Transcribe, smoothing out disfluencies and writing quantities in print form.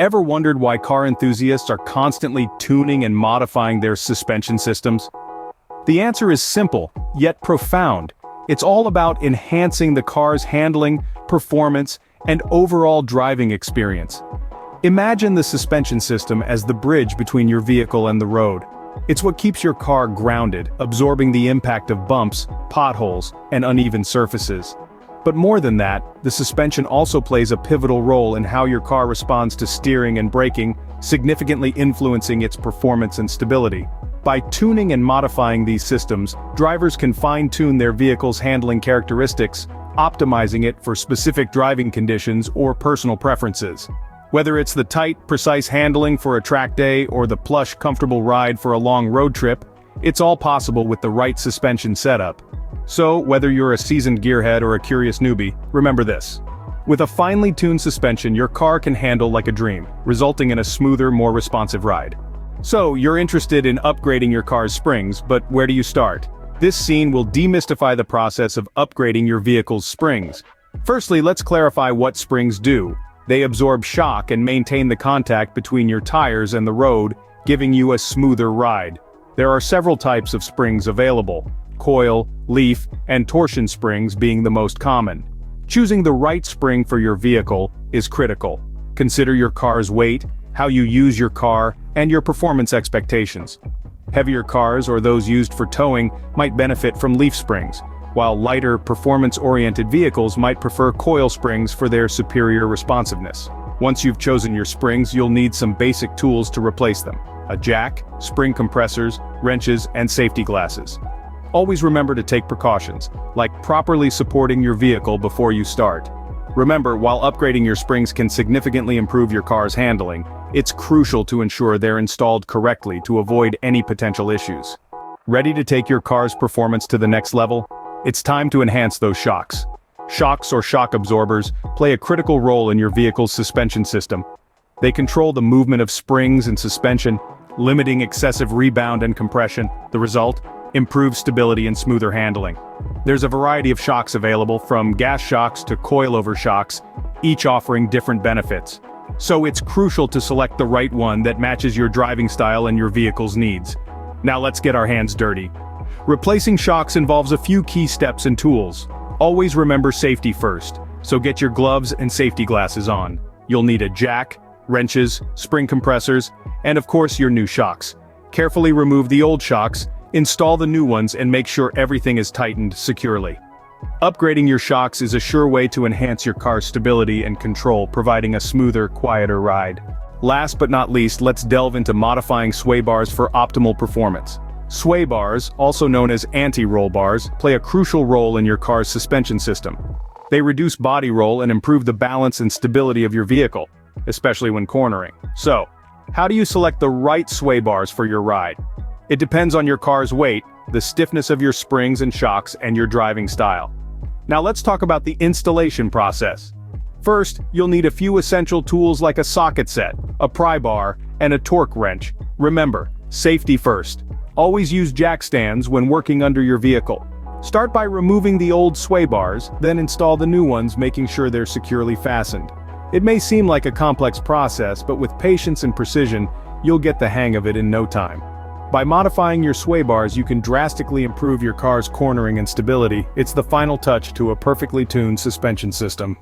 Ever wondered why car enthusiasts are constantly tuning and modifying their suspension systems? The answer is simple, yet profound. It's all about enhancing the car's handling, performance, and overall driving experience. Imagine the suspension system as the bridge between your vehicle and the road. It's what keeps your car grounded, absorbing the impact of bumps, potholes, and uneven surfaces. But more than that, the suspension also plays a pivotal role in how your car responds to steering and braking, significantly influencing its performance and stability. By tuning and modifying these systems, drivers can fine-tune their vehicle's handling characteristics, optimizing it for specific driving conditions or personal preferences. Whether it's the tight, precise handling for a track day or the plush, comfortable ride for a long road trip, it's all possible with the right suspension setup. So, whether you're a seasoned gearhead or a curious newbie, remember this. With a finely tuned suspension, your car can handle like a dream, resulting in a smoother, more responsive ride. So, you're interested in upgrading your car's springs, but where do you start? This scene will demystify the process of upgrading your vehicle's springs. Firstly, let's clarify what springs do. They absorb shock and maintain the contact between your tires and the road, giving you a smoother ride. There are several types of springs available. Coil, leaf, and torsion springs being the most common. Choosing the right spring for your vehicle is critical. Consider your car's weight, how you use your car, and your performance expectations. Heavier cars or those used for towing might benefit from leaf springs, while lighter, performance-oriented vehicles might prefer coil springs for their superior responsiveness. Once you've chosen your springs, you'll need some basic tools to replace them: a jack, spring compressors, wrenches, and safety glasses. Always remember to take precautions, like properly supporting your vehicle before you start. Remember, while upgrading your springs can significantly improve your car's handling, it's crucial to ensure they're installed correctly to avoid any potential issues. Ready to take your car's performance to the next level? It's time to enhance those shocks. Shocks or shock absorbers play a critical role in your vehicle's suspension system. They control the movement of springs and suspension, limiting excessive rebound and compression. The result? Improved stability and smoother handling. There's a variety of shocks available, from gas shocks to coilover shocks, each offering different benefits. So it's crucial to select the right one that matches your driving style and your vehicle's needs. Now let's get our hands dirty. Replacing shocks involves a few key steps and tools. Always remember safety first, so get your gloves and safety glasses on. You'll need a jack, wrenches, spring compressors, and of course your new shocks. Carefully remove the old shocks, install the new ones, and make sure everything is tightened securely. Upgrading your shocks is a sure way to enhance your car's stability and control, providing a smoother, quieter ride. Last but not least, let's delve into modifying sway bars for optimal performance. Sway bars, also known as anti-roll bars, play a crucial role in your car's suspension system. They reduce body roll and improve the balance and stability of your vehicle, especially when cornering. So, how do you select the right sway bars for your ride? It depends on your car's weight, the stiffness of your springs and shocks, and your driving style. Now let's talk about the installation process. First, you'll need a few essential tools like a socket set, a pry bar, and a torque wrench. Remember, safety first. Always use jack stands when working under your vehicle. Start by removing the old sway bars, then install the new ones, making sure they're securely fastened. It may seem like a complex process, but with patience and precision, you'll get the hang of it in no time. By modifying your sway bars, you can drastically improve your car's cornering and stability. It's the final touch to a perfectly tuned suspension system.